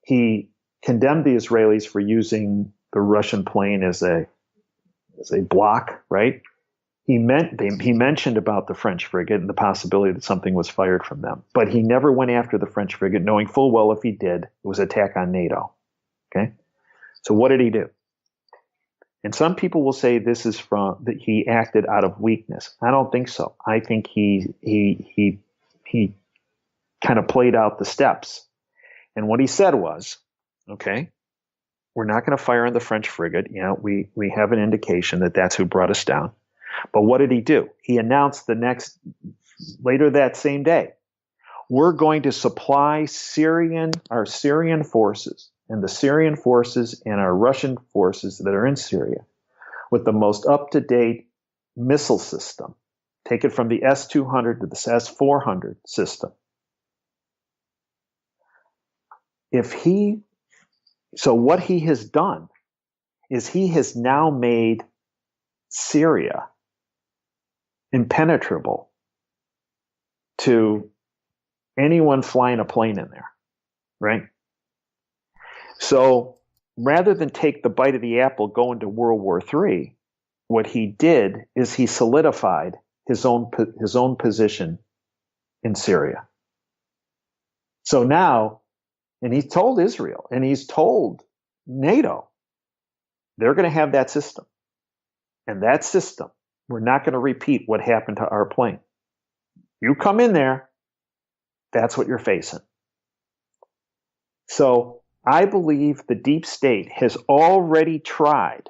He condemned the Israelis for using the Russian plane as a block, right? he mentioned about the French frigate and the possibility that something was fired from them, but he never went after the French frigate, knowing full well if he did, it was an attack on NATO. Okay, so what did he do? And some people will say this is that he acted out of weakness. I don't think so. I think he kind of played out the steps. And what he said was, okay, we're not going to fire on the French frigate. You know, we have an indication that that's who brought us down. But what did he do? He announced later that same day, we're going to supply our Syrian forces and the Syrian forces and our Russian forces that are in Syria with the most up-to-date missile system. Take it from the S-200 to the S-400 system. So what he has done is he has now made Syria impenetrable to anyone flying a plane in there, right? So rather than take the bite of the apple, go into World War III, what he did is he solidified his own position in Syria. So now, and he's told Israel, and he's told NATO, they're going to have that system. And that system, we're not going to repeat what happened to our plane. You come in there, that's what you're facing. So I believe the deep state has already tried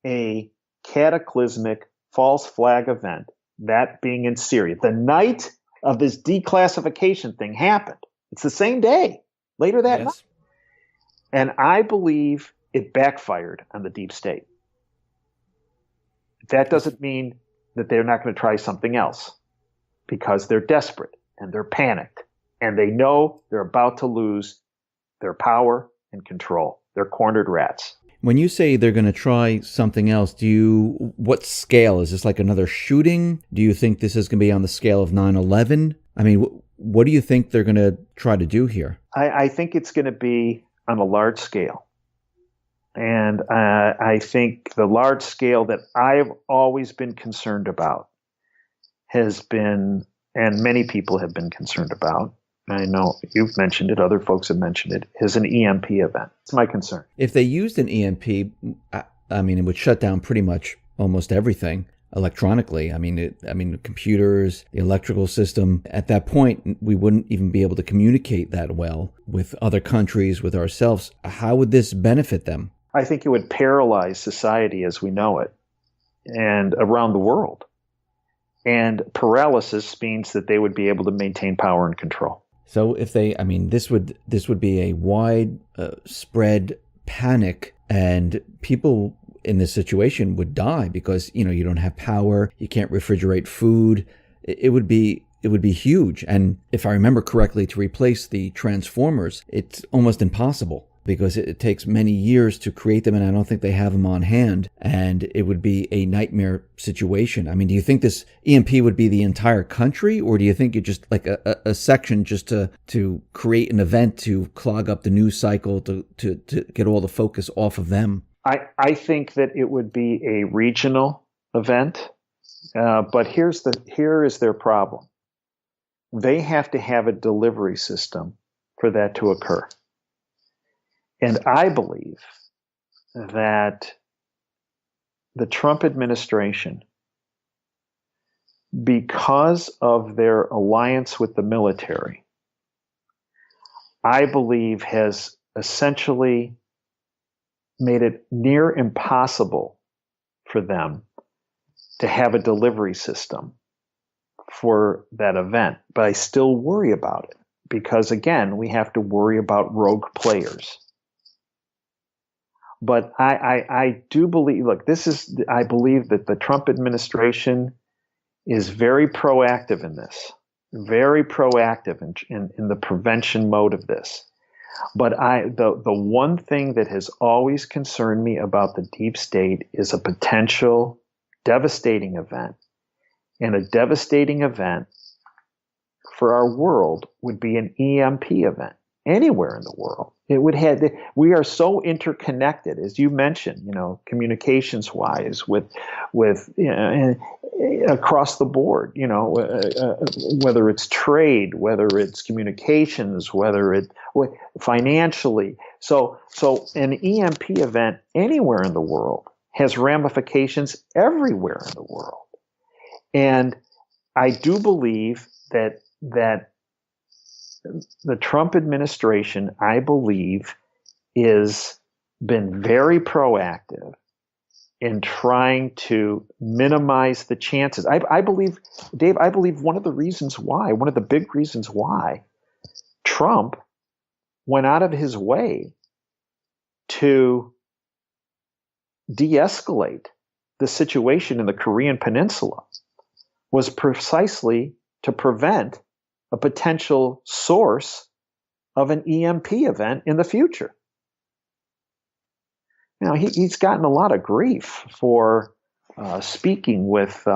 a cataclysmic false flag event, that being in Syria. The night of this declassification thing happened. It's the same day, later that night. And I believe it backfired on the deep state. That doesn't mean that they're not going to try something else, because they're desperate and they're panicked and they know they're about to lose their power and control. They're cornered rats. When you say they're going to try something else, what scale? Is this like another shooting? Do you think this is going to be on the scale of 9/11? I mean, what do you think they're going to try to do here? I think it's going to be on a large scale. And I think the large scale that I've always been concerned about has been, and many people have been concerned about, I know you've mentioned it, other folks have mentioned it, is an EMP event. It's my concern. If they used an EMP, I mean, it would shut down pretty much almost everything electronically. I mean, the computers, the electrical system. At that point, we wouldn't even be able to communicate that well with other countries, with ourselves. How would this benefit them? I think it would paralyze society as we know it and around the world. And paralysis means that they would be able to maintain power and control. So if this would be a wide spread panic, and people in this situation would die because, you don't have power, you can't refrigerate food. It would be huge. And if I remember correctly, to replace the transformers, it's almost impossible, because it takes many years to create them, and I don't think they have them on hand, and it would be a nightmare situation. I mean, do you think this EMP would be the entire country, or do you think it just like a section just to create an event to clog up the news cycle, to get all the focus off of them? I think that it would be a regional event, but here is their problem. They have to have a delivery system for that to occur. And I believe that the Trump administration, because of their alliance with the military, I believe has essentially made it near impossible for them to have a delivery system for that event. But I still worry about it because, again, we have to worry about rogue players. But I do believe, I believe that the Trump administration is very proactive in this, very proactive in the prevention mode of this. But the one thing that has always concerned me about the deep state is a potential devastating event. And a devastating event for our world would be an EMP event. anywhere in the world. It would have. We are so interconnected, as you mentioned. Communications wise, with across the board. Whether it's trade, whether it's communications, whether it financially. So an EMP event anywhere in the world has ramifications everywhere in the world, and I do believe that the Trump administration, I believe, is been very proactive in trying to minimize the chances. I believe, Dave, one of the big reasons why Trump went out of his way to de-escalate the situation in the Korean Peninsula was precisely to prevent a potential source of an EMP event in the future. He's gotten a lot of grief for speaking with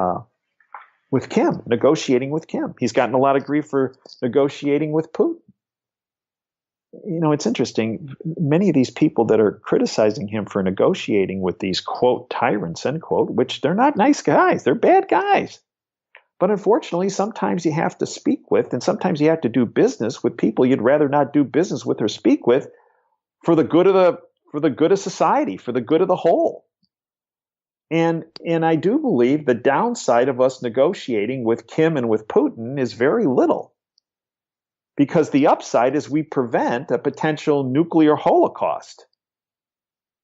Kim, negotiating with Kim. He's gotten a lot of grief for negotiating with Putin. It's interesting. Many of these people that are criticizing him for negotiating with these, quote, tyrants, end quote, which they're not nice guys. They're bad guys. But unfortunately, sometimes you have to speak with, and sometimes you have to do business with people you'd rather not do business with or speak with for the good of society, for the good of the whole. And I do believe the downside of us negotiating with Kim and with Putin is very little, because the upside is we prevent a potential nuclear holocaust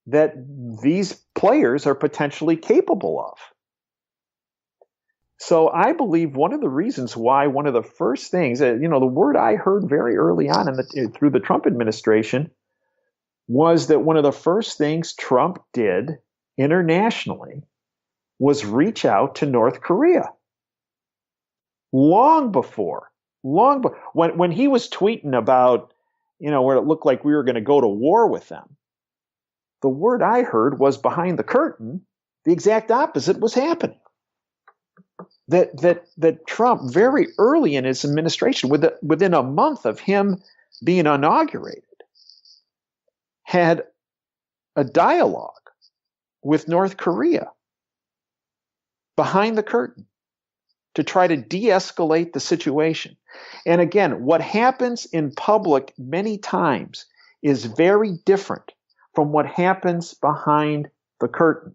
that these players are potentially capable of. So I believe one of the reasons why one of the first things, the word I heard very early on through the Trump administration was that one of the first things Trump did internationally was reach out to North Korea. Long before, when he was tweeting about, where it looked like we were going to go to war with them, the word I heard was behind the curtain, the exact opposite was happening. That Trump, very early in his administration, within a month of him being inaugurated, had a dialogue with North Korea behind the curtain to try to de-escalate the situation. And again, what happens in public many times is very different from what happens behind the curtain.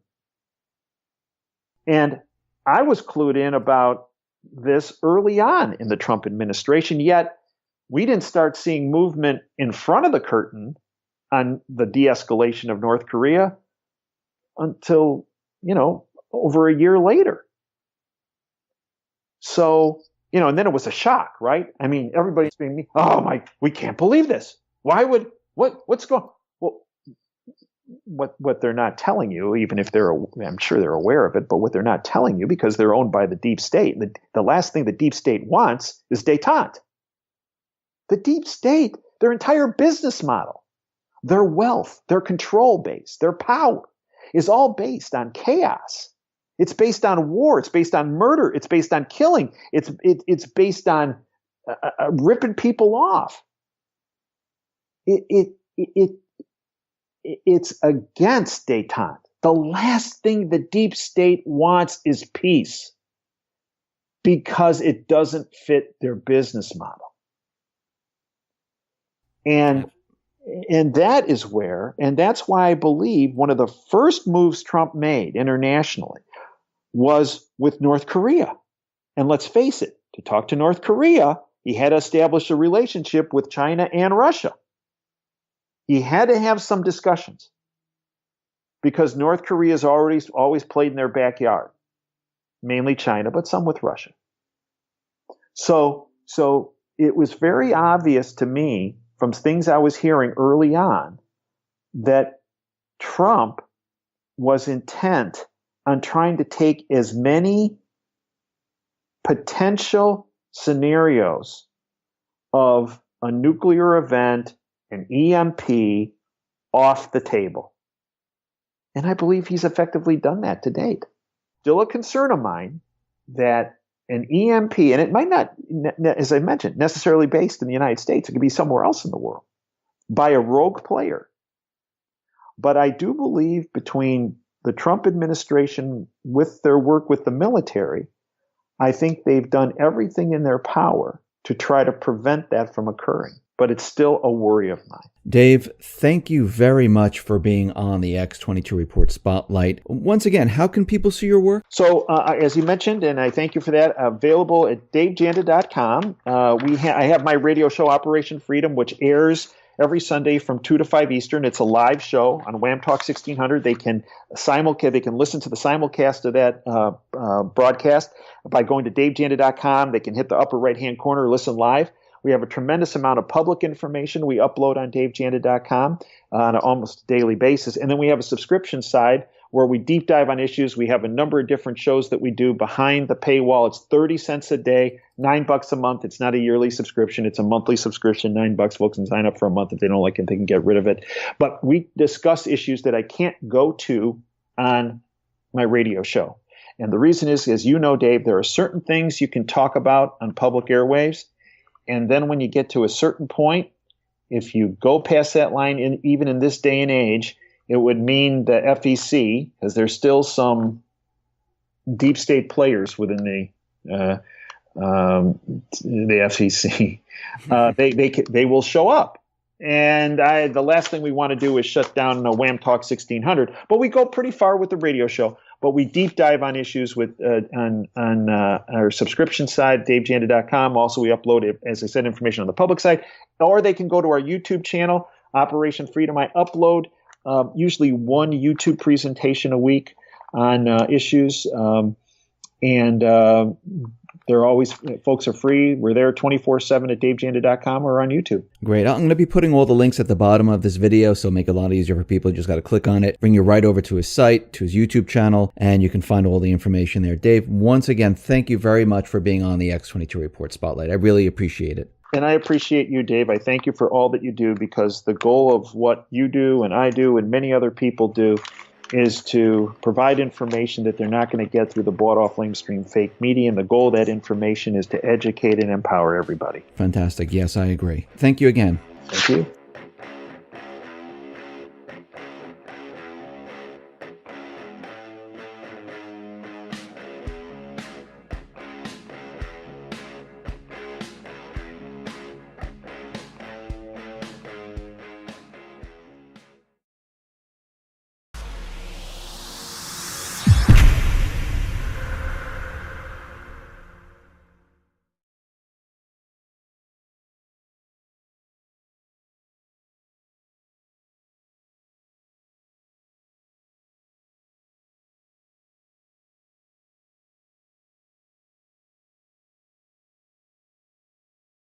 And I was clued in about this early on in the Trump administration, yet we didn't start seeing movement in front of the curtain on the de-escalation of North Korea until, over a year later. So, and then it was a shock, right? I mean, everybody's being, we can't believe this. What's going on? Well, what they're not telling you, even if I'm sure they're aware of it, but what they're not telling you, because they're owned by the deep state, the last thing the deep state wants is détente. The deep state, their entire business model, their wealth, their control base, their power is all based on chaos. It's based on war. It's based on murder. It's based on killing. It's based on ripping people off. It's against détente. The last thing the deep state wants is peace, because it doesn't fit their business model. And that's why I believe one of the first moves Trump made internationally was with North Korea. And let's face it, to talk to North Korea, he had to establish a relationship with China and Russia. He had to have some discussions, because North Korea's always played in their backyard, mainly China, but some with Russia. So it was very obvious to me from things I was hearing early on that Trump was intent on trying to take as many potential scenarios of a nuclear event, an EMP, off the table. And I believe he's effectively done that to date. Still a concern of mine that an EMP, and it might not, as I mentioned, necessarily based in the United States, it could be somewhere else in the world. by a rogue player. But I do believe between the Trump administration with their work with the military, I think they've done everything in their power to try to prevent that from occurring. But it's still a worry of mine. Dave, thank you very much for being on the X22 Report Spotlight. Once again, how can people see your work? So, as you mentioned, and I thank you for that, available at davejanda.com. I have my radio show, Operation Freedom, which airs every Sunday from 2 to 5 Eastern. It's a live show on Wham Talk 1600. They can listen to the simulcast of that broadcast by going to davejanda.com. They can hit the upper right-hand corner, listen live. We have a tremendous amount of public information we upload on davejanda.com on an almost daily basis. And then we have a subscription side where we deep dive on issues. We have a number of different shows that we do behind the paywall. It's 30 cents a day, $9 a month. It's not a yearly subscription. It's a monthly subscription, $9. Folks can sign up for a month. If they don't like it, they can get rid of it. But we discuss issues that I can't go to on my radio show. And the reason is, as you know, Dave, there are certain things you can talk about on public airwaves. And then when you get to a certain point, if you go past that line, even in this day and age, it would mean the FEC, because there's still some deep state players within the FEC, they will show up. And the last thing we want to do is shut down Wham Talk 1600. But we go pretty far with the radio show. But we deep dive on issues with on our subscription side, davejanda.com. Also, we upload, as I said, information on the public side. Or they can go to our YouTube channel, Operation Freedom. I upload usually one YouTube presentation a week on issues. They're always, folks are free. We're there 24/7 at davejanda.com or on YouTube. Great. I'm going to be putting all the links at the bottom of this video, so make it a lot easier for people. You just got to click on it, bring you right over to his site, to his YouTube channel, and you can find all the information there. Dave, once again, thank you very much for being on the X22 Report Spotlight. I really appreciate it. And I appreciate you, Dave. I thank you for all that you do, because the goal of what you do and I do and many other people do is to provide information that they're not going to get through the bought-off lamestream fake media. And the goal of that information is to educate and empower everybody. Fantastic. Yes, I agree. Thank you again. Thank you.